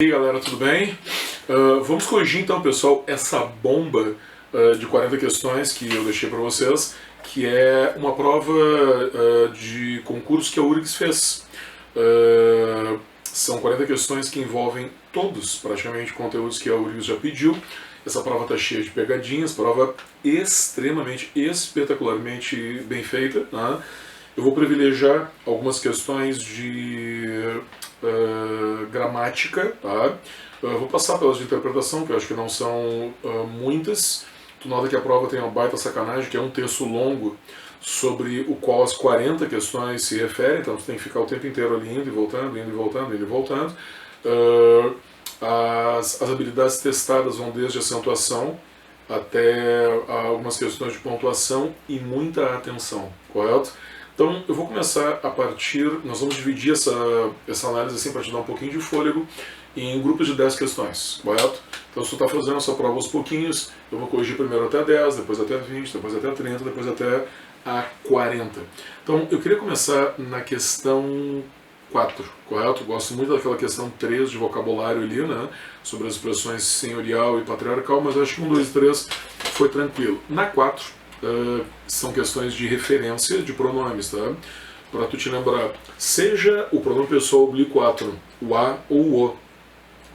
E aí galera, tudo bem? Vamos corrigir então, pessoal, essa bomba de 40 questões que eu deixei para vocês, que é uma prova de concurso que a URGS fez. São 40 questões que envolvem todos, praticamente, conteúdos que a URGS já pediu. Essa prova está cheia de pegadinhas, prova extremamente, espetacularmente bem feita, né? Eu vou privilegiar algumas questões de gramática, tá? Vou passar pelas de interpretação, que eu acho que não são muitas. Tu nota que a prova tem uma baita sacanagem, que é um texto longo sobre o qual as 40 questões se referem, então tu tem que ficar o tempo inteiro ali indo e voltando, indo e voltando, indo e voltando. As habilidades testadas vão desde acentuação até algumas questões de pontuação e muita atenção, correto? Então eu vou começar a partir, nós vamos dividir essa análise assim para te dar um pouquinho de fôlego em grupos de 10 questões, correto? Então se tu está fazendo essa prova aos pouquinhos, eu vou corrigir primeiro até 10, depois até 20, depois até 30, depois até a 40. Então eu queria começar na questão 4, correto? Eu gosto muito daquela questão 3 de vocabulário ali, né? Sobre as expressões senhorial e patriarcal, mas acho que 1, 2 e 3 foi tranquilo. Na 4, são questões de referência de pronomes, tá? Para tu te lembrar, seja o pronome pessoal oblíquo o a ou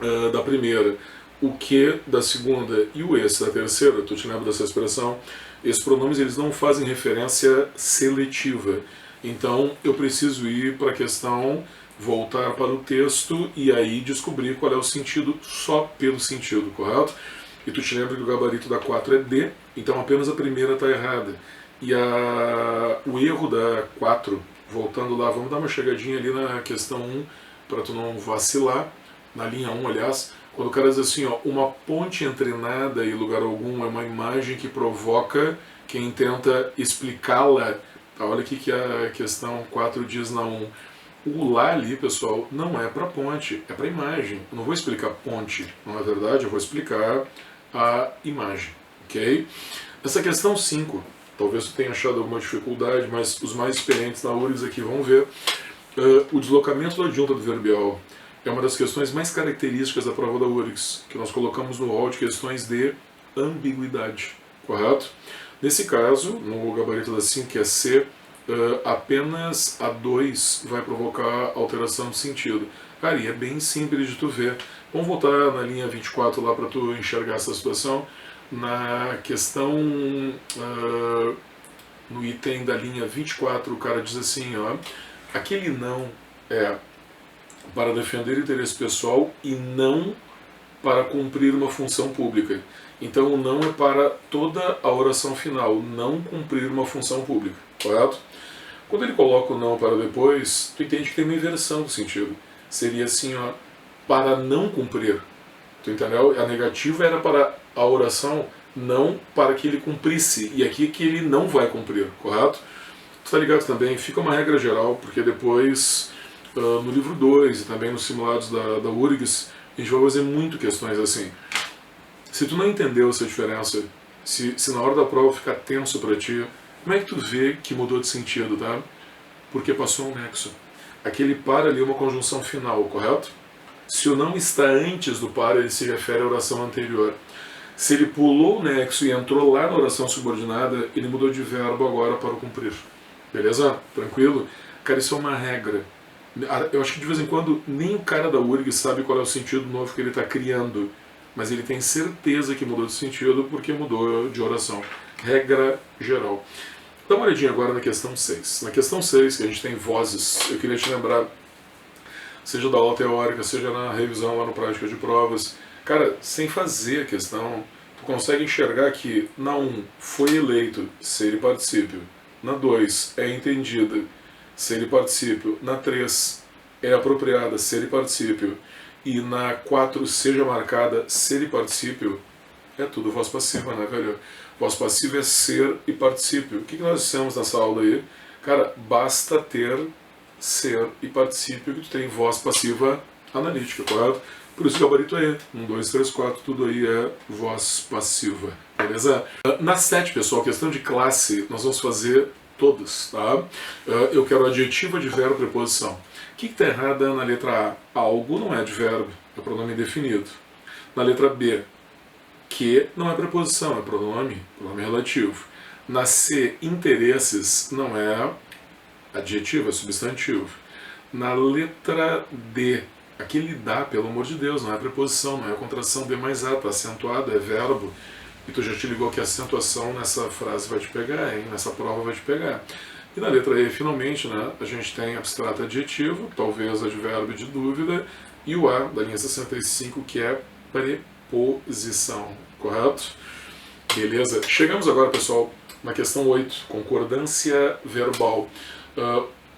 o da primeira, o que da segunda e o esse da terceira, tu te lembra dessa expressão? Esses pronomes eles não fazem referência seletiva. Então eu preciso ir para a questão, voltar para o texto e aí descobrir qual é o sentido só pelo sentido, correto? E tu te lembra que o gabarito da 4 é D, então apenas a primeira está errada. E o erro da 4, voltando lá, vamos dar uma chegadinha ali na questão 1, para tu não vacilar, na linha 1, aliás, quando o cara diz assim, ó, uma ponte entre nada e lugar algum é uma imagem que provoca quem tenta explicá-la. Tá, olha o que a questão 4 diz na 1. O lá ali, pessoal, não é para ponte, é para imagem. Eu não vou explicar ponte, não é verdade? Eu vou explicar a imagem, ok? Essa questão 5, talvez tu tenha achado alguma dificuldade, mas os mais experientes na URGS aqui vão ver. O deslocamento da adjunta adverbial é uma das questões mais características da prova da URGS, que nós colocamos no rol de questões de ambiguidade, correto? Nesse caso, no gabarito da 5, que é C, apenas a 2 vai provocar alteração de sentido. Cara, e é bem simples de tu ver. Vamos voltar na linha 24 lá para tu enxergar essa situação. Na questão, no item da linha 24, o cara diz assim, ó, aquele não é para defender interesse pessoal e não para cumprir uma função pública. Então o não é para toda a oração final, não cumprir uma função pública, correto? Quando ele coloca o não para depois, tu entende que tem uma inversão do sentido. Seria assim, ó, para não cumprir. Tu entendeu? A negativa era para a oração, não para que ele cumprisse. E aqui que ele não vai cumprir, correto? Tu tá ligado também? Fica uma regra geral, porque depois, no livro 2 e também nos simulados da URGS, a gente vai fazer muito questões assim. Se tu não entendeu essa diferença, se na hora da prova ficar tenso para ti, como é que tu vê que mudou de sentido, tá? Porque passou um nexo. Aquele para ali é uma conjunção final, correto? Se o não está antes do para, ele se refere à oração anterior. Se ele pulou o nexo e entrou lá na oração subordinada, ele mudou de verbo agora para o cumprir. Beleza? Tranquilo? Cara, isso é uma regra. Eu acho que de vez em quando nem o cara da URGS sabe qual é o sentido novo que ele está criando, mas ele tem certeza que mudou de sentido porque mudou de oração. Regra geral. Dá uma olhadinha agora na questão 6. Na questão 6, que a gente tem vozes, eu queria te lembrar, seja da aula teórica, seja na revisão lá no prática de provas, cara, sem fazer a questão, tu consegue enxergar que na 1 foi eleito, ser e particípio. Na 2 é entendida, ser e particípio. Na 3 é apropriada, ser e particípio. E na 4 seja marcada, ser e particípio. É tudo voz passiva, né, velho? Voz passiva é ser e particípio. O que nós dissemos nessa aula aí? Cara, basta ter ser e particípio que tu tem voz passiva analítica, correto? Por isso o gabarito é 1, 2, 3, 4, tudo aí é voz passiva, beleza? Na 7, pessoal, questão de classe, nós vamos fazer todas, tá? Eu quero adjetivo, advérbio, preposição. O que está errado na letra A? Algo não é advérbio. é pronome indefinido. Na letra B, que não é preposição, é pronome relativo. Na C, interesses não é adjetivo, é substantivo. Na letra D, aquele dá, pelo amor de Deus, não é preposição, não é contração D mais A, está acentuado, é verbo. E tu já te ligou que a acentuação nessa frase vai te pegar, hein? Nessa prova vai te pegar. E na letra E, finalmente, né, a gente tem abstrato adjetivo, talvez advérbio de dúvida, e o A, da linha 65, que é preposição, correto? Beleza? Chegamos agora, pessoal, na questão 8, concordância verbal.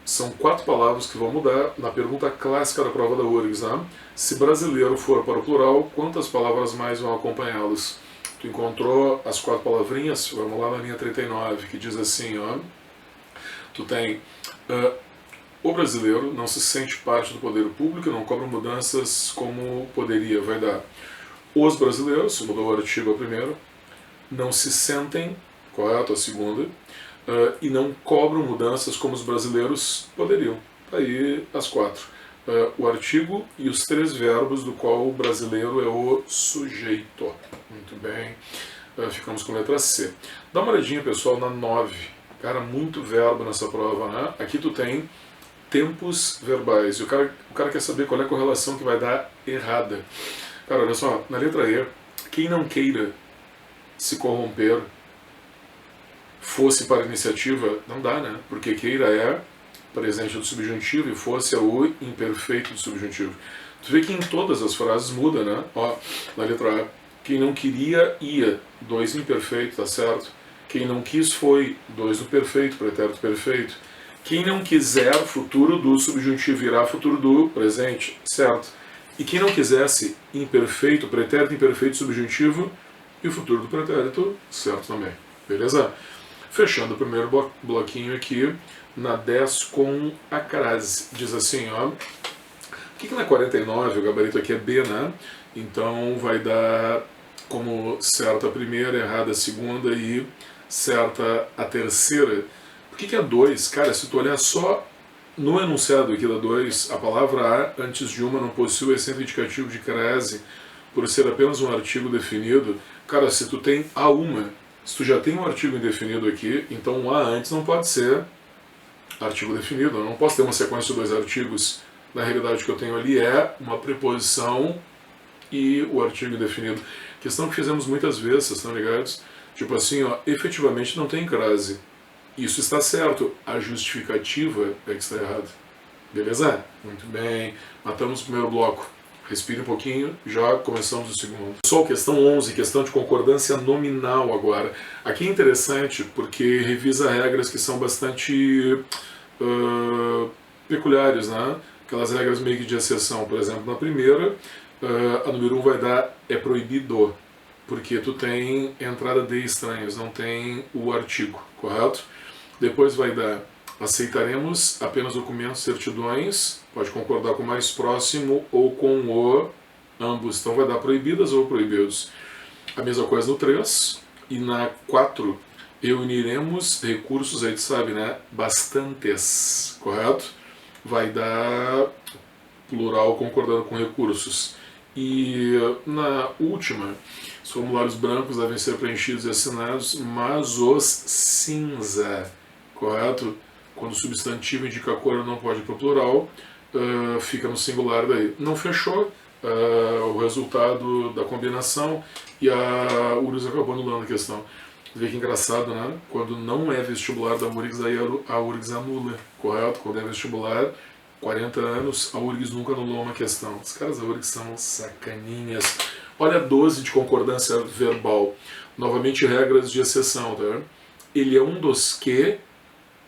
São 4 palavras que vão mudar na pergunta clássica da prova da URGS, né? Se brasileiro for para o plural, quantas palavras mais vão acompanhá-los? Tu encontrou as 4 palavrinhas? Vamos lá na linha 39, que diz assim, ó. Tu tem o brasileiro não se sente parte do poder público, não cobra mudanças como poderia, vai dar. Os brasileiros, mudou o artigo a primeira, não se sentem, correto, a segunda, e não cobram mudanças como os brasileiros poderiam. Aí as 4. O artigo e os 3 verbos do qual o brasileiro é o sujeito. Muito bem. Ficamos com a letra C. Dá uma olhadinha, pessoal, na 9. Cara, muito verbo nessa prova, né? Aqui tu tem tempos verbais. E o cara quer saber qual é a correlação que vai dar errada. Cara, olha só, na letra E, quem não queira se corromper fosse para a iniciativa, não dá, né? Porque queira é presente do subjuntivo e fosse é o imperfeito do subjuntivo. Tu vê que em todas as frases muda, né? Ó, na letra A, quem não queria, ia. 2 no imperfeito, tá certo? Quem não quis foi. 2 no perfeito, pretérito perfeito. Quem não quiser, futuro do subjuntivo irá futuro do presente, certo? E quem não quisesse, imperfeito, pretérito imperfeito subjuntivo e o futuro do pretérito, certo também. Beleza? Fechando o primeiro bloquinho aqui, na 10 com a crase. Diz assim, ó. O que na 49, o gabarito aqui é B, né? Então vai dar como certa a primeira, errada a segunda e certa a terceira. Por que é 2? Cara, se tu olhar só no enunciado aqui da 2, a palavra A antes de uma não possui o acento indicativo de crase, por ser apenas um artigo definido. Cara, se tu tem a uma, se tu já tem um artigo indefinido aqui, então um A antes não pode ser artigo definido. Eu não posso ter uma sequência de 2 artigos. Na realidade, o que eu tenho ali é uma preposição e o artigo indefinido. Questão que fizemos muitas vezes, vocês estão ligados? Tipo assim, ó, efetivamente não tem crase. Isso está certo. A justificativa é que está errada. Beleza? Muito bem. Matamos o primeiro bloco. Respire um pouquinho, já começamos o segundo. Pessoal, questão 11, questão de concordância nominal agora. Aqui é interessante porque revisa regras que são bastante peculiares, né? Aquelas regras meio que de exceção. Por exemplo, na primeira, a número 1 vai dar é proibido, porque tu tem entrada de estranhos, não tem o artigo, correto? Depois vai dar aceitaremos apenas documentos, certidões, pode concordar com o mais próximo ou com o ambos. Então vai dar proibidas ou proibidos. A mesma coisa no 3. E na 4, reuniremos recursos, aí tu sabe, né? Bastantes, correto? Vai dar plural concordando com recursos. E na última, os formulários brancos devem ser preenchidos e assinados, mas os cinza, correto? Quando o substantivo indica a cor, não pode ir para o plural, fica no singular daí. Não fechou o resultado da combinação e a URGS acabou anulando a questão. Vê que engraçado, né? Quando não é vestibular da URGS, daí a URGS anula, correto? Quando é vestibular, 40 anos, a URGS nunca anulou uma questão. Os caras da URGS são sacaninhas. Olha a 12 de concordância verbal. Novamente, regras de exceção, tá? Ele é um dos que...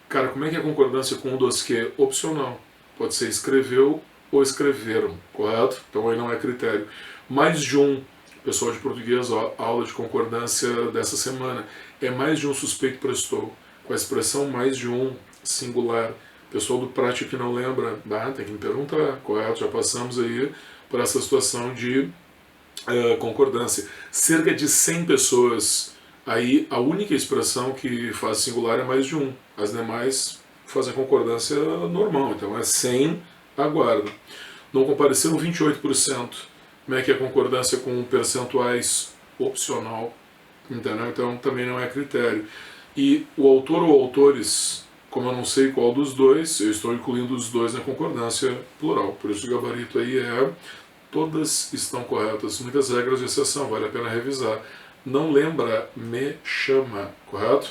Cara, como é que é a concordância com um dos que? Opcional. Pode ser escreveu ou escreveram, correto? Então aí não é critério. Mais de um, pessoal de português, ó, aula de concordância dessa semana. É mais de um suspeito prestou. Com a expressão mais de um, singular. Pessoal do prático que não lembra, tem que me perguntar, correto? Já passamos aí por essa situação de concordância. Cerca de 100 pessoas... Aí a única expressão que faz singular é mais de um. As demais fazem concordância normal. Então é 100 aguarda. Não compareceram 28%. Como é que é a concordância com percentuais opcional? Entendeu? Então também não é critério. E o autor ou autores, como eu não sei qual dos dois, eu estou incluindo os dois na concordância plural. Por isso o gabarito aí é todas estão corretas. Muitas regras de exceção, vale a pena revisar. Não lembra, me chama, correto?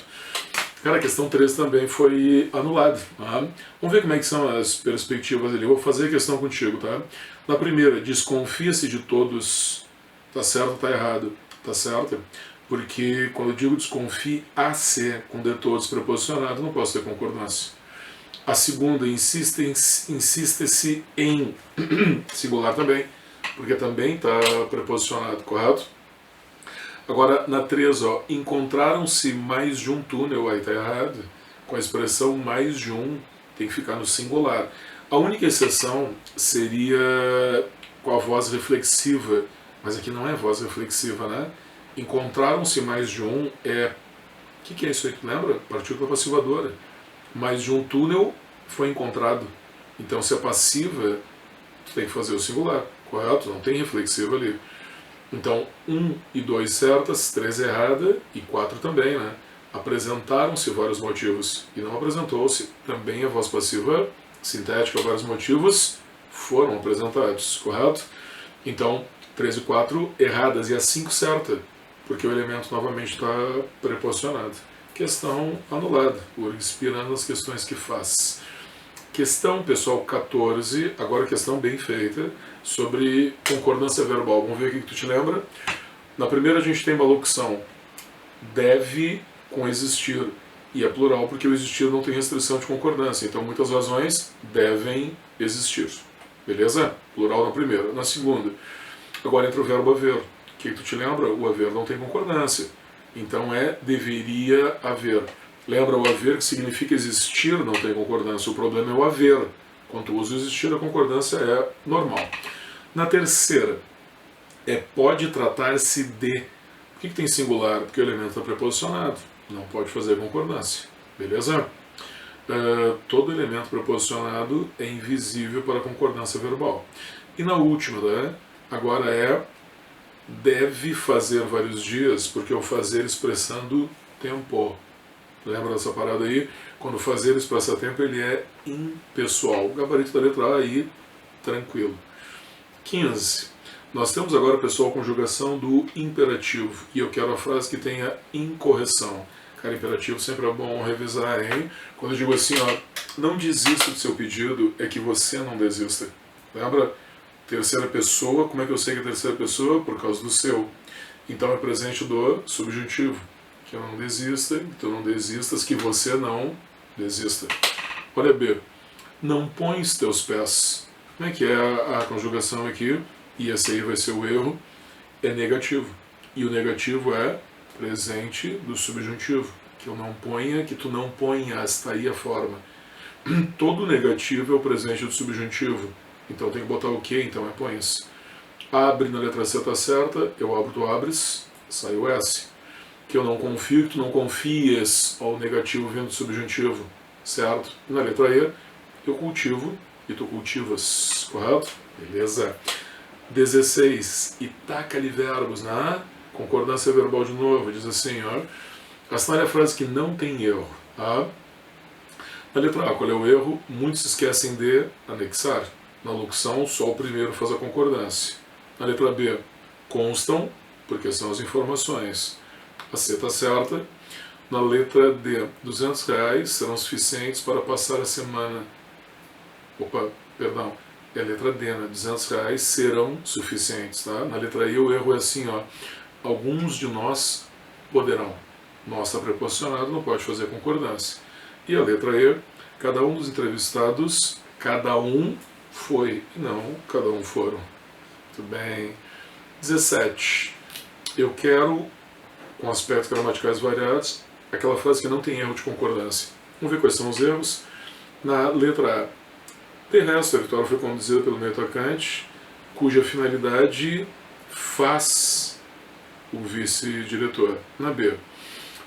Cara, a questão 3 também foi anulada. Tá? Vamos ver como é que são as perspectivas ali. Eu vou fazer a questão contigo, tá? Na primeira, desconfia-se de todos. Tá certo ou tá errado? Tá certo? Porque quando eu digo desconfie-se com de todos preposicionado, não posso ter concordância. A segunda, insiste-se em singular também, porque também está preposicionado, correto? Agora, na 3, ó, encontraram-se mais de um túnel, aí está errado. Com a expressão mais de um, tem que ficar no singular. A única exceção seria com a voz reflexiva, mas aqui não é voz reflexiva, né? Encontraram-se mais de um é... O que é isso aí, tu lembra? Partícula passivadora. Mais de um túnel foi encontrado. Então, se é passiva, tu tem que fazer o singular, correto? Não tem reflexiva ali. Então, 1 e 2 certas, 3 errada e 4 também, né? Apresentaram-se vários motivos e não apresentou-se. Também a voz passiva sintética, vários motivos foram apresentados, correto? Então, 3 e 4 erradas e a 5 certa, porque o elemento novamente está preposicionado. Questão anulada, o inspirando as questões que faz. Questão, pessoal, 14, agora questão bem feita, sobre concordância verbal. Vamos ver o que tu te lembra. Na primeira a gente tem uma locução deve com existir, e é plural porque o existir não tem restrição de concordância, então muitas razões devem existir. Beleza? Plural na primeira. Na segunda, agora entra o verbo haver. O que tu te lembra? O haver não tem concordância, então é deveria haver. Lembra o haver, que significa existir, não tem concordância. O problema é o haver. Quando tu usa existir, a concordância é normal. Na terceira, pode tratar-se de. Por que tem singular? Porque o elemento está preposicionado. Não pode fazer concordância. Beleza? Todo elemento preposicionado é invisível para a concordância verbal. E na última, né? Agora deve fazer vários dias, porque o fazer expressando tempo. Lembra dessa parada aí? Quando o fazer expressa tempo, ele é impessoal. O gabarito da letra A aí, tranquilo. 15. Nós temos agora, pessoal, a conjugação do imperativo. E eu quero a frase que tenha incorreção. Cara, imperativo sempre é bom revisar, hein? Quando eu digo assim, ó, não desista do seu pedido, é que você não desista. Lembra? Terceira pessoa, como é que eu sei que é terceira pessoa? Por causa do seu. Então é presente do subjuntivo. Que eu não desista, que tu não desistas, que você não desista. Olha B. Não põe os teus pés. Como é que é a conjugação aqui? E esse aí vai ser o erro. É negativo. E o negativo é presente do subjuntivo. Que eu não ponha, que tu não ponhas. Está aí a forma. Todo negativo é o presente do subjuntivo. Então tem que botar o que? Então é pões. Abre na letra C, tá certa. Eu abro, tu abres. Sai o S. Que eu não confio, que tu não confies, ao negativo vindo do subjuntivo, certo? E na letra E, eu cultivo e tu cultivas, correto? Beleza. 16. E taca-lhe verbos na concordância verbal de novo, diz assim, ó. Assinale a frase que não tem erro, tá? Na letra A, qual é o erro? Muitos se esquecem de anexar. Na locução, só o primeiro faz a concordância. Na letra B, constam, porque são as informações. A C está certa. Na letra D, R$200 serão suficientes para passar a semana. Opa, perdão. É a letra D, né? R$200 serão suficientes, tá? Na letra E o erro é assim, ó. Alguns de nós poderão. Nós está preposicionado, não pode fazer concordância. E a letra E, cada um dos entrevistados, cada um foi, e não cada um foram. Muito bem. 17. Eu quero, com aspectos gramaticais variados, aquela frase que não tem erro de concordância. Vamos ver quais são os erros. Na letra A, de resto, a vitória foi conduzida pelo meio atacante, cuja finalidade faz o vice-diretor. Na B,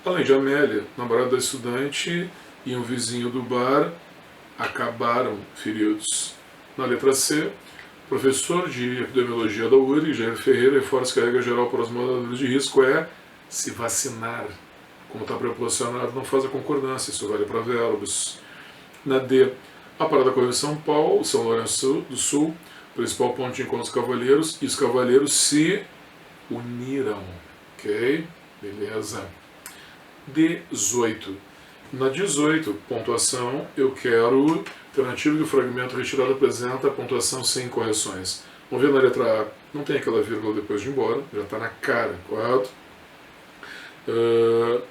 além de Amélia, namorada da estudante e um vizinho do bar, acabaram feridos. Na letra C, Professor de epidemiologia da URI, Jair Ferreira, reforça que a regra geral para os moradores de risco é se vacinar. Como está proporcionado, não faz a concordância, isso vale para verbos. Na D, a parada correu em São Paulo, São Lourenço do Sul, principal ponto de encontro dos cavaleiros, e os cavaleiros se uniram. Ok? Beleza. 18. Na 18, pontuação, eu quero alternativa que o fragmento retirado apresenta pontuação sem correções. Vamos ver na letra A, não tem aquela vírgula depois de ir embora, já está na cara, correto?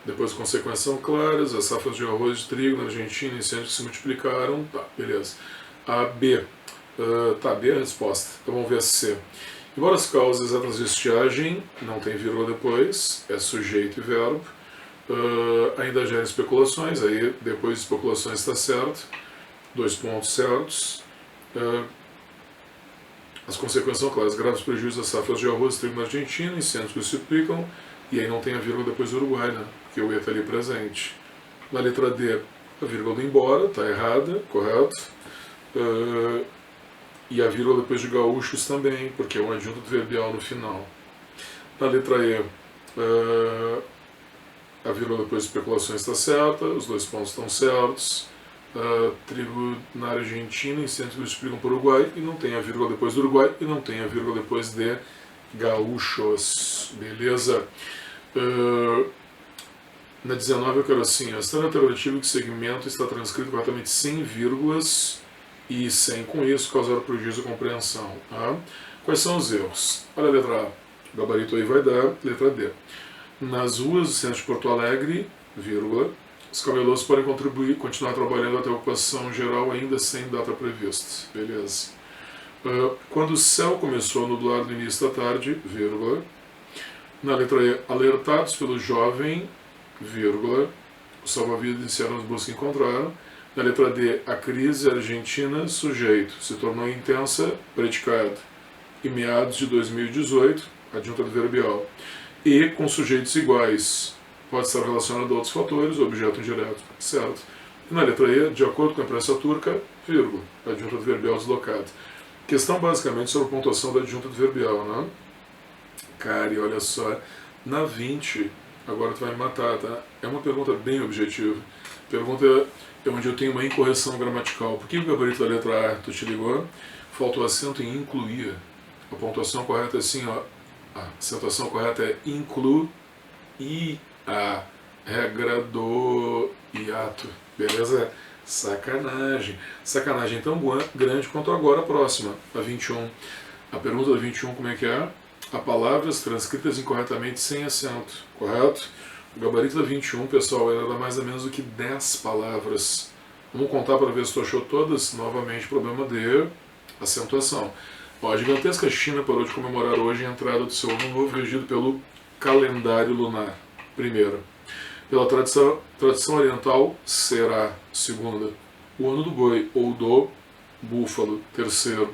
Depois consequências são claras, as safras de arroz e de trigo na Argentina e incêndios se multiplicaram, tá, beleza. A B, tá, B é a resposta, então vamos ver a C. Embora as causas exatas de estiagem, não tem vírgula depois, é sujeito e verbo, ainda gera especulações, aí depois de especulações está certo, 2 pontos certos. As consequências são claras, graves prejuízos das safras de arroz e trigo na Argentina, incêndios que se multiplicam, e aí não tem a vírgula depois do Uruguai, né? Porque o E está ali presente. Na letra D, a vírgula do embora, está errada, correto? E a vírgula depois de gaúchos também, porque é um adjunto adverbial no final. Na letra E, a vírgula depois de especulações está certa, os 2 pontos estão certos. Trigo na Argentina, incêndios que multiplicam por Uruguai, e não tem a vírgula depois do Uruguai, e não tem a vírgula depois de gaúchos, beleza? Na 19 eu quero assim, a standard alternativo de segmento está transcrito corretamente sem vírgulas e sem, com isso, causar prejuízo à compreensão. Tá? Quais são os erros? Olha a letra A, o gabarito aí vai dar, letra D. Nas ruas do centro de Porto Alegre, vírgula, os camelôs podem continuar trabalhando até a ocupação geral ainda sem data prevista, beleza? Quando o céu começou a nublar no início da tarde, vírgula. Na letra E, alertados pelo jovem, vírgula. Os salva-vidas iniciaram as buscas e encontraram. Na letra D, a crise argentina, sujeito, se tornou intensa, predicado. Em meados de 2018, adjunto adverbial. E com sujeitos iguais, pode estar relacionado a outros fatores, objeto indireto, certo? E na letra E, de acordo com a imprensa turca, vírgula, adjunto adverbial deslocado. Questão basicamente sobre a pontuação da adjunta adverbial, né? Cara, e olha só, na 20, agora tu vai me matar, tá? É uma pergunta bem objetiva. Pergunta é onde eu tenho uma incorreção gramatical. Por que o gabarito da letra A, tu te ligou? Falta o acento em incluir. A pontuação correta é assim, ó. A acentuação correta é incluir a regra do hiato, beleza? Sacanagem. Sacanagem tão grande quanto agora a próxima, a 21. A pergunta da 21, como é que é? Há palavras transcritas incorretamente sem acento, correto? O gabarito da 21, pessoal, era mais ou menos do que 10 palavras. Vamos contar para ver se tu achou todas. Novamente, problema de acentuação. Ó, a gigantesca China parou de comemorar hoje a entrada do seu ano novo regido pelo calendário lunar. Primeiro. Pela tradição oriental, será, segunda, o ano do boi, ou do búfalo, terceiro.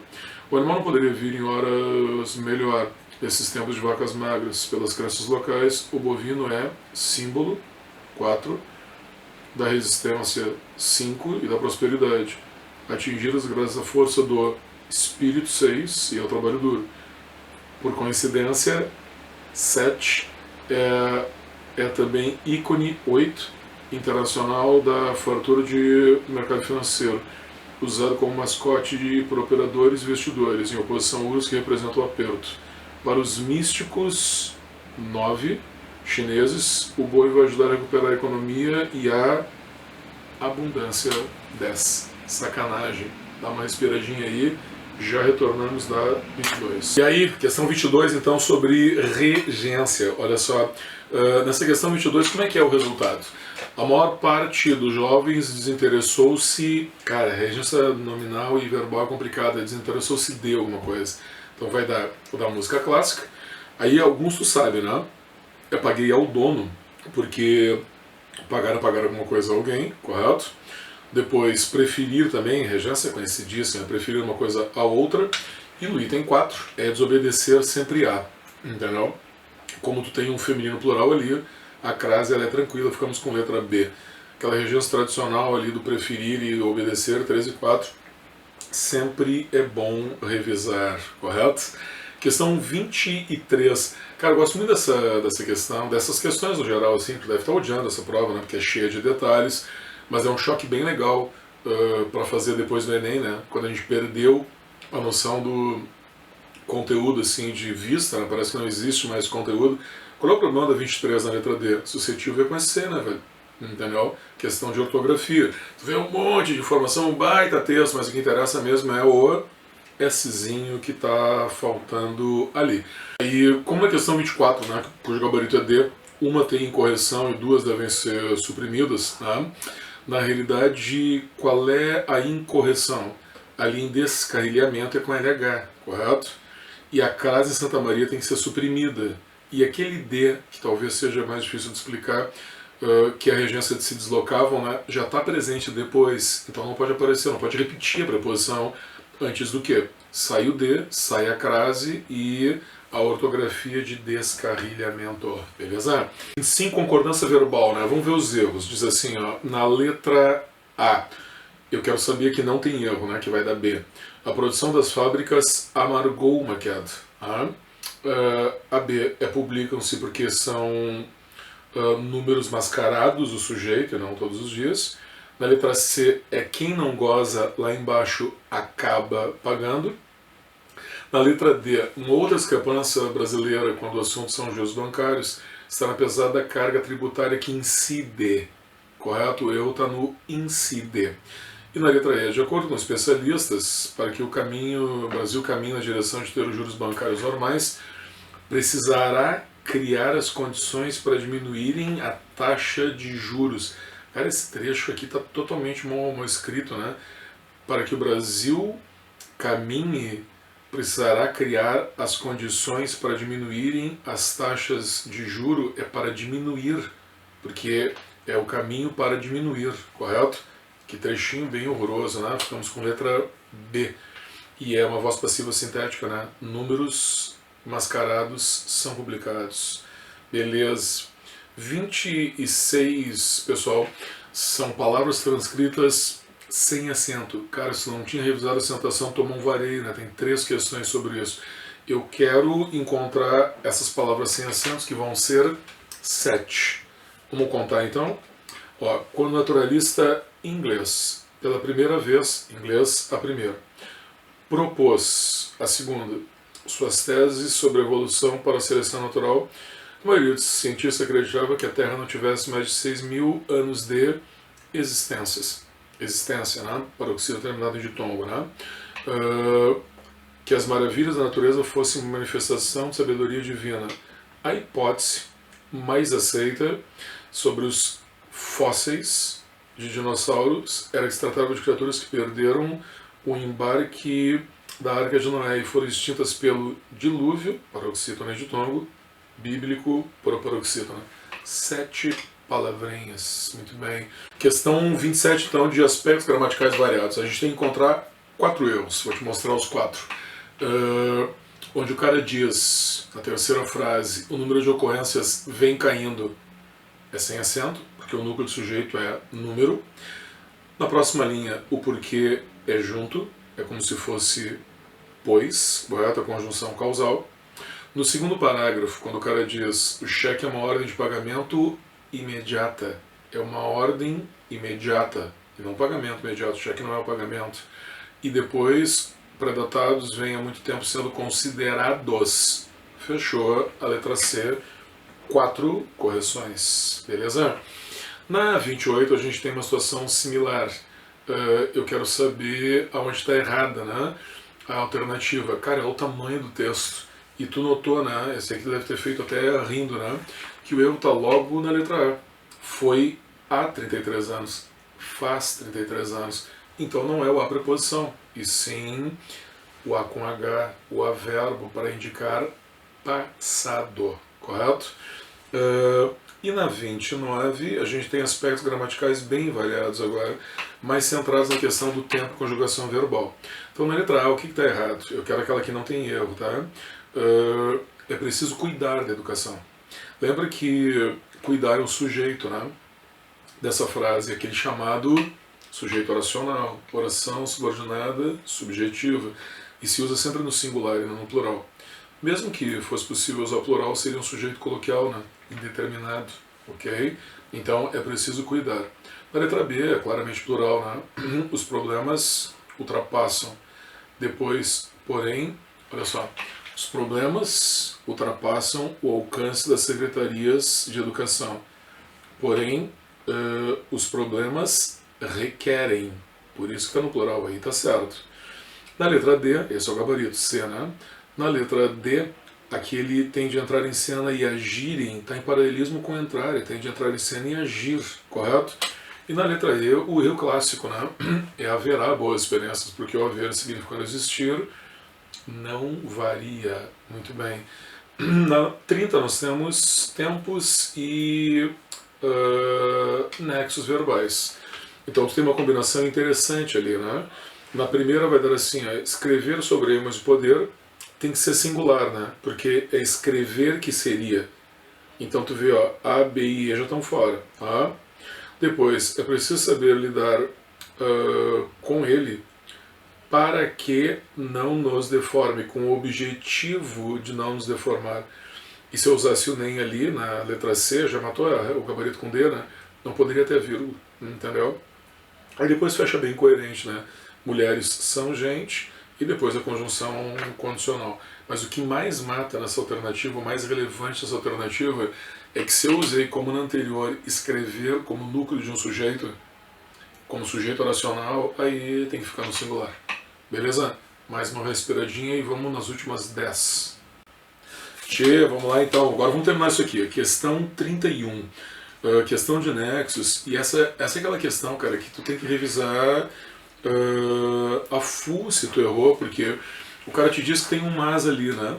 O animal não poderia vir em horas melhor, esses tempos de vacas magras. Pelas crenças locais, o bovino é símbolo, 4, da resistência, 5, e da prosperidade. Atingidas graças à força do espírito, 6, e ao trabalho duro. Por coincidência, 7 é também ícone 8 internacional da fartura do mercado financeiro, usado como mascote por operadores e investidores, em oposição a ursos que representam o aperto. Para os místicos 9 chineses, o boi vai ajudar a recuperar a economia e a abundância 10. Sacanagem. Dá uma respiradinha aí. Já retornamos da 22. E aí, questão 22, então, sobre regência. Olha só, nessa questão 22, como é que é o resultado? A maior parte dos jovens desinteressou-se... Cara, regência nominal e verbal é complicada. Desinteressou-se de alguma coisa. Então vou dar música clássica. Aí alguns tu sabe, né? Eu paguei ao dono, porque pagar alguma coisa a alguém, correto? Depois, preferir também, regência é conhecidíssima, preferir uma coisa a outra. E no item 4, é desobedecer sempre a, entendeu? Como tu tem um feminino plural ali, a crase ela é tranquila, ficamos com letra B. Aquela regência tradicional ali do preferir e obedecer, 3 e 4, sempre é bom revisar, correto? Questão 23. Cara, eu gosto muito dessa questão, dessas questões no geral, assim, tu deve estar odiando essa prova, né? Porque é cheia de detalhes, mas é um choque bem legal para fazer depois do Enem, né? Quando a gente perdeu a noção do conteúdo, assim, de vista, né? Parece que não existe mais conteúdo. Qual é o problema da 23 na letra D? Suscetível é com esse C, né, velho? Entendeu? Questão de ortografia. Tu vê um monte de informação, um baita texto, mas o que interessa mesmo é o Szinho que está faltando ali. E como na questão 24, né, cujo gabarito é D, uma tem incorreção e duas devem ser suprimidas, né? Na realidade, qual é a incorreção? Ali em descarrilhamento é com LH, correto? E a crase em Santa Maria tem que ser suprimida. E aquele D, que talvez seja mais difícil de explicar, que a regência se deslocavam, né, já está presente depois. Então não pode aparecer, não pode repetir a preposição antes do que? Sai o D, sai a crase e a ortografia de descarrilhamento, beleza? Sim, concordância verbal, né? Vamos ver os erros. Diz assim, ó, na letra A, eu quero saber que não tem erro, né? Que vai dar B. A produção das fábricas amargou uma queda. A B é publicam-se porque são números mascarados do sujeito, e não todos os dias. Na letra C é quem não goza, lá embaixo acaba pagando. Na letra D, uma outra discrepância brasileira quando o assunto são juros bancários está na pesada carga tributária que incide, correto? O eu está no incide. E na letra E, de acordo com especialistas, para que o Brasil caminhe na direção de ter os juros bancários normais, precisará criar as condições para diminuírem a taxa de juros. Cara, esse trecho aqui está totalmente mal escrito, né? Para que o Brasil caminhe, precisará criar as condições para diminuírem as taxas de juro, é para diminuir, porque é o caminho para diminuir, correto? Que trechinho bem horroroso, né? Ficamos com letra B. E é uma voz passiva sintética, né? Números mascarados são publicados. Beleza. 26, pessoal, são palavras transcritas sem acento. Cara, se não tinha revisado a acentuação, tomou um vareio, né? Tem 3 questões sobre isso. Eu quero encontrar essas palavras sem acentos, que vão ser 7. Vamos contar então? Ó, quando o naturalista inglês, pela primeira vez, inglês a primeira, propôs a segunda suas teses sobre a evolução para a seleção natural, a maioria dos cientistas acreditava que a Terra não tivesse mais de 6.000 anos de existência, né? Paroxítono terminado em ditongo, né? Que as maravilhas da natureza fossem uma manifestação de sabedoria divina. A hipótese mais aceita sobre os fósseis de dinossauros era que se tratava de criaturas que perderam o embarque da Arca de Noé e foram extintas pelo dilúvio, paroxítono e ditongo, bíblico, paroxítono. 7 palavrinhas, muito bem. Questão 27, então, de aspectos gramaticais variados. A gente tem que encontrar 4 erros, vou te mostrar os 4. Onde o cara diz, na terceira frase, o número de ocorrências vem caindo, é sem acento, porque o núcleo do sujeito é número. Na próxima linha, o porquê é junto, é como se fosse pois, correto? A conjunção causal. No segundo parágrafo, quando o cara diz o cheque é uma ordem de pagamento imediata, é uma ordem imediata, e não pagamento imediato, o cheque não é o pagamento. E depois, predatados vêm há muito tempo sendo considerados. Fechou a letra C, 4 correções, beleza? Na 28 a gente tem uma situação similar. Eu quero saber aonde está errada, né? A alternativa. Cara, é o tamanho do texto. E tu notou, né? Esse aqui deve ter feito até rindo, né? Que o erro está logo na letra A. Foi há 33 anos. Faz 33 anos. Então não é o A preposição, e sim o A com H, o A verbo, para indicar passado, correto? E na 29 a gente tem aspectos gramaticais bem variados agora, mais centrados na questão do tempo e conjugação verbal. Então na letra A, o que está errado? Eu quero aquela que não tem erro, tá? É preciso cuidar da educação. Lembra que cuidar é um sujeito, né? Dessa frase, aquele chamado sujeito oracional, oração subordinada, subjetiva, e se usa sempre no singular e não no plural. Mesmo que fosse possível usar o plural, seria um sujeito coloquial, né? Indeterminado, ok? Então é preciso cuidar. Na letra B é claramente plural, né? Os problemas ultrapassam. Depois, porém, olha só, os problemas ultrapassam o alcance das secretarias de educação. Porém, os problemas requerem. Por isso que está no plural aí, tá certo. Na letra D, esse é o gabarito, C, né? Na letra D, aquele tem de entrar em cena e agirem, está em paralelismo com entrar, tem de entrar em cena e agir, correto? E na letra E, o erro clássico, né? É haverá boas experiências, porque o haver significando existir não varia. Muito bem. Na 30 nós temos tempos e nexos verbais. Então tem uma combinação interessante ali, né? Na primeira vai dar assim, escrever sobre imãs de poder tem que ser singular, né? Porque é escrever que seria. Então tu vê, ó, A, B e E já estão fora, tá? Depois, é preciso saber lidar com ele para que não nos deforme, com o objetivo de não nos deformar. E se eu usasse o nem ali, na letra C, já matou o gabarito com D, né? Não poderia ter vírgula, entendeu? Aí depois fecha bem coerente, né? Mulheres são gente, e depois a conjunção condicional. Mas o que mais mata nessa alternativa, o mais relevante nessa alternativa, é que se eu usei como na anterior escrever como núcleo de um sujeito, como sujeito oracional, aí tem que ficar no singular. Beleza? Mais uma respiradinha e vamos nas últimas 10. Tchê, vamos lá então. Agora vamos terminar isso aqui. Questão 31. Questão de nexos. E essa é aquela questão, cara, que tu tem que revisar a full se tu errou, porque o cara te diz que tem um mas ali, né?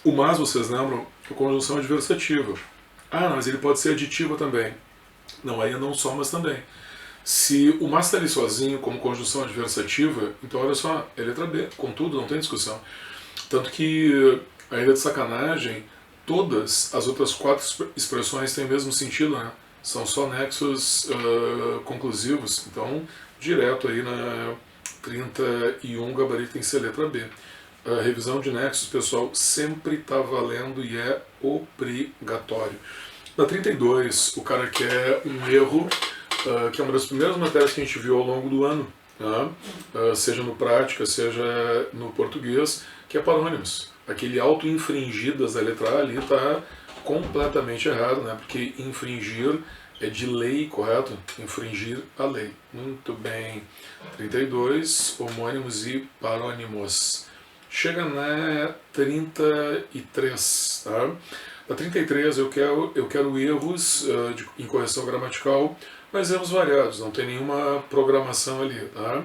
O mas, vocês lembram? É conjunção adversativa. Ah, mas ele pode ser aditiva também. Não, aí é não só, mas também. Se o mas está ali sozinho como conjunção adversativa, então olha só, é letra B, contudo, não tem discussão. Tanto que, ainda de sacanagem, todas as outras 4 expressões têm o mesmo sentido, né? São só nexos conclusivos, então direto aí na 31, gabarito tem que ser letra B. A revisão de nexos, pessoal, sempre está valendo e é obrigatório. Na 32, o cara quer um erro, que é uma das primeiras matérias que a gente viu ao longo do ano, né? Seja no prática, seja no português, que é parônimos. Aquele auto-infringidas da letra A ali está completamente errado, né? Porque infringir é de lei, correto? Infringir a lei. Muito bem. 32, homônimos e parônimos. Chega na 33, tá? Na 33 eu quero erros de incorreção gramatical, mas erros variados, não tem nenhuma programação ali, tá?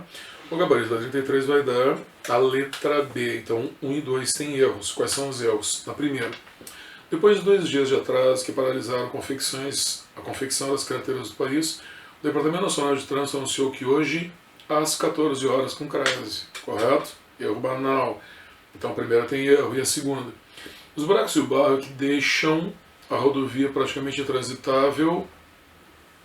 O gabarito da 33 vai dar a letra B, então 1 e 2 tem erros. Quais são os erros? Na primeira, depois de 2 dias de atraso que paralisaram a confecção das carteiras do país, o Departamento Nacional de Trânsito anunciou que hoje, às 14 horas, com crase, correto? Erro banal. Então a primeira tem erro, e a segunda? Os buracos e o barro que deixam a rodovia praticamente intransitável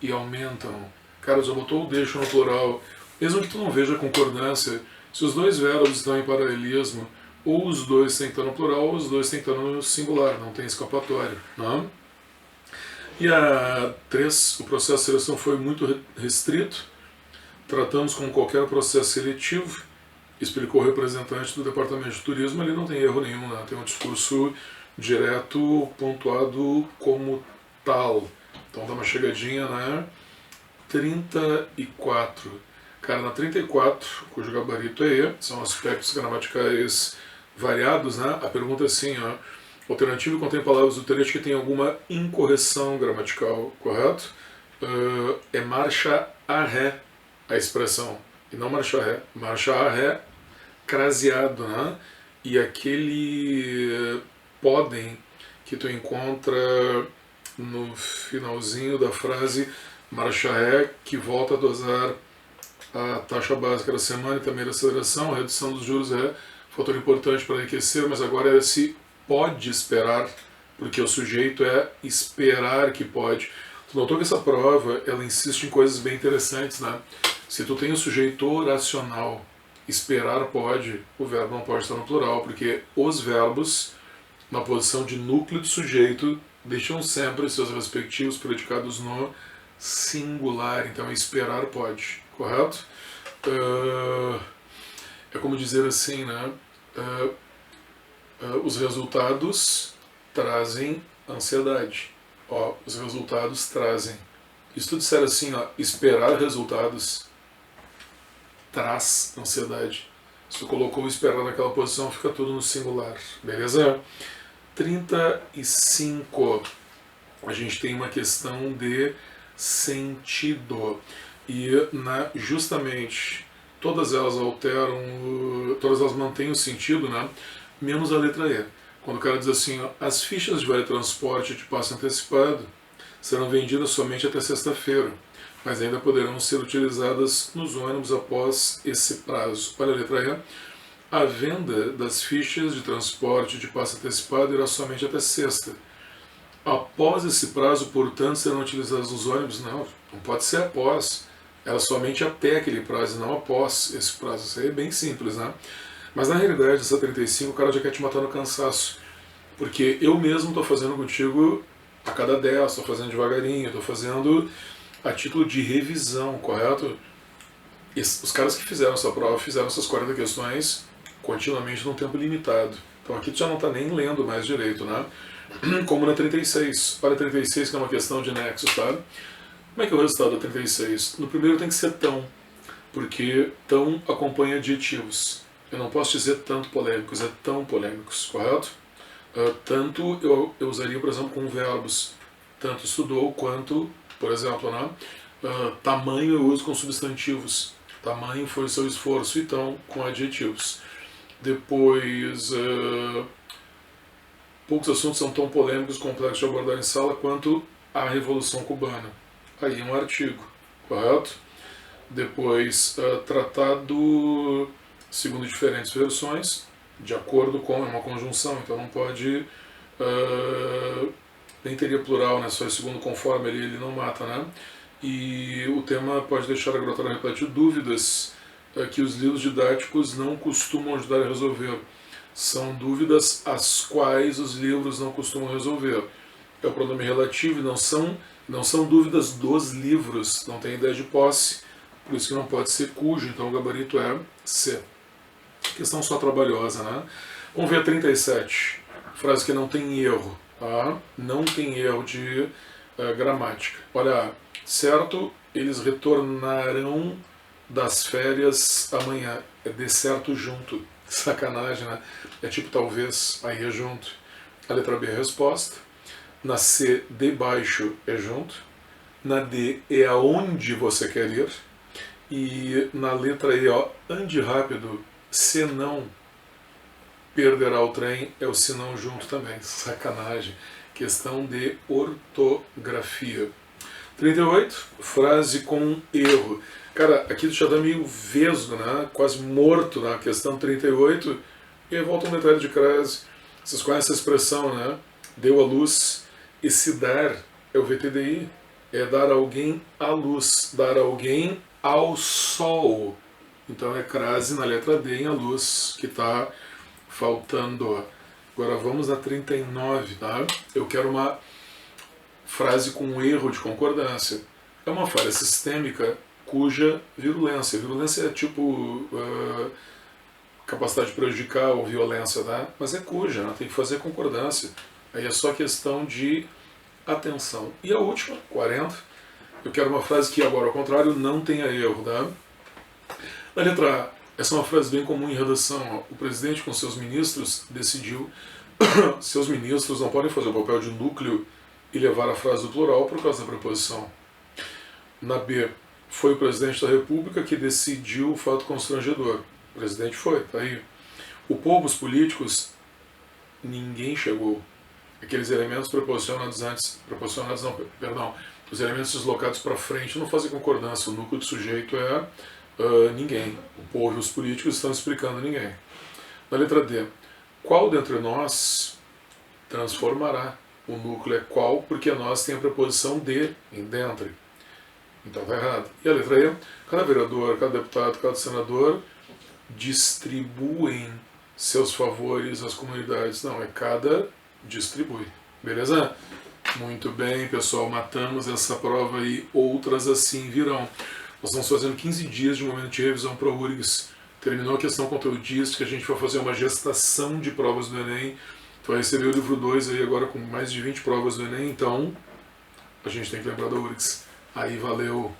e aumentam. Cara, já botou o deixam no plural. Mesmo que tu não veja concordância, se os dois verbos estão em paralelismo, ou os dois têm que estar no plural, ou os dois têm que estar no singular, não tem escapatória. Não? E a 3, o processo de seleção foi muito restrito, tratamos como qualquer processo seletivo, explicou o representante do Departamento de Turismo, ali não tem erro nenhum, né? Tem um discurso direto, pontuado como tal. Então dá uma chegadinha na 34. Cara, na 34, cujo gabarito é E, são aspectos gramaticais variados, né? A pergunta é assim, ó, alternativa contém palavras do trecho que tem alguma incorreção gramatical, correto? É marcha a ré a expressão, e não marcha ré. Marcha a ré, craseado, né? E aquele podem que tu encontra no finalzinho da frase marcha ré, que volta a dosar a taxa básica da semana e também da aceleração, a redução dos juros é fator importante para enriquecer, mas agora é se pode esperar, porque o sujeito é esperar que pode. Tu notou que essa prova, ela insiste em coisas bem interessantes, né? Se tu tem o sujeito oracional, esperar pode, o verbo não pode estar no plural, porque os verbos, na posição de núcleo do sujeito, deixam sempre seus respectivos predicados no singular. Então, esperar pode, correto? É como dizer assim, né? Os resultados trazem ansiedade. Ó, os resultados trazem. E se tu disser assim, ó, esperar resultados traz ansiedade. Se tu colocou esperar naquela posição, fica tudo no singular. Beleza? 35. A gente tem uma questão de sentido. E justamente todas elas alteram, todas elas mantêm o sentido, né? Menos a letra E. Quando o cara diz assim, ó, as fichas de vale transporte de passe antecipado serão vendidas somente até sexta-feira, mas ainda poderão ser utilizadas nos ônibus após esse prazo. Olha a letra E. A venda das fichas de transporte de passe antecipado irá somente até sexta. Após esse prazo, portanto, serão utilizadas nos ônibus? Não pode ser após. Era somente até aquele prazo, não após esse prazo. Isso aí é bem simples, né? Mas na realidade, essa 35, o cara já quer te matar no cansaço. Porque eu mesmo estou fazendo contigo a cada 10, estou fazendo devagarinho, estou fazendo a título de revisão, correto? Os caras que fizeram essa prova fizeram essas 40 questões continuamente num tempo limitado. Então aqui tu já não está nem lendo mais direito, né? Como na 36. Olha a 36, que é uma questão de nexo, tá? Como é que é o resultado da 36? No primeiro tem que ser tão, porque tão acompanha adjetivos. Eu não posso dizer tanto polêmicos, é tão polêmicos, correto? Tanto eu usaria, por exemplo, com verbos. Tanto estudou quanto, por exemplo, né? Tamanho eu uso com substantivos. Tamanho foi o seu esforço, então com adjetivos. Depois, poucos assuntos são tão polêmicos, complexos de abordar em sala quanto a Revolução Cubana. Aí um artigo, correto? Depois, tratado segundo diferentes versões, de acordo com, é uma conjunção, então não pode, nem teria plural, né? Só é segundo conforme ele não mata, né? E o tema pode deixar a grotária repleta de dúvidas que os livros didáticos não costumam ajudar a resolver. São dúvidas as quais os livros não costumam resolver. É o pronome relativo e não são dúvidas dos livros, não tem ideia de posse, por isso que não pode ser cujo, então o gabarito é C. Questão só trabalhosa, né? Vamos ver a 37, frase que não tem erro, tá? Não tem erro de gramática. Olha, certo, eles retornarão das férias amanhã. É de certo junto. Sacanagem, né? É tipo talvez, aí é junto. A letra B é a resposta. Na C, debaixo é junto. Na D é aonde você quer ir. E na letra E, ó, ande rápido, senão perderá o trem, é o senão junto também. Sacanagem. Questão de ortografia. 38, frase com erro. Cara, aqui tu já dá meio vesgo, né? Quase morto na questão 38. E aí volta um detalhe de crase. Vocês conhecem essa expressão, né? Deu a luz. Esse dar é o VTDI. É dar alguém à luz. Dar alguém ao sol. Então é crase na letra D em a luz que está faltando. Agora vamos na 39, tá? Eu quero uma frase com um erro de concordância. É uma falha sistêmica cuja virulência. Virulência é tipo capacidade de prejudicar ou violência, tá? Mas é cuja, né? Tem que fazer concordância. Aí é só questão de atenção. E a última, 40, eu quero uma frase que agora, ao contrário, não tenha erro, tá? Na letra A, essa é uma frase bem comum em redação. Ó. O presidente com seus ministros decidiu seus ministros não podem fazer o papel de núcleo e levar a frase do plural por causa da preposição. Na B, foi o presidente da República que decidiu o fato constrangedor. O presidente foi, tá aí. O povo, os políticos, ninguém chegou. Aqueles elementos proporcionados antes, os elementos deslocados para frente não fazem concordância. O núcleo do sujeito é ninguém. O povo e os políticos estão explicando ninguém. Na letra D, qual dentre nós transformará? O núcleo é qual, porque nós tem a preposição de, em dentre. Então tá errado. E a letra E? Cada vereador, cada deputado, cada senador distribuem seus favores às comunidades. Não, é cada distribui. Beleza? Muito bem, pessoal. Matamos essa prova e outras assim virão. Nós estamos fazendo 15 dias de momento de revisão para o URGS. Terminou a questão conteudística, a gente vai fazer uma gestação de provas do Enem. Tu vai receber o livro 2 aí agora com mais de 20 provas do Enem, então a gente tem que lembrar da URGS. Aí valeu!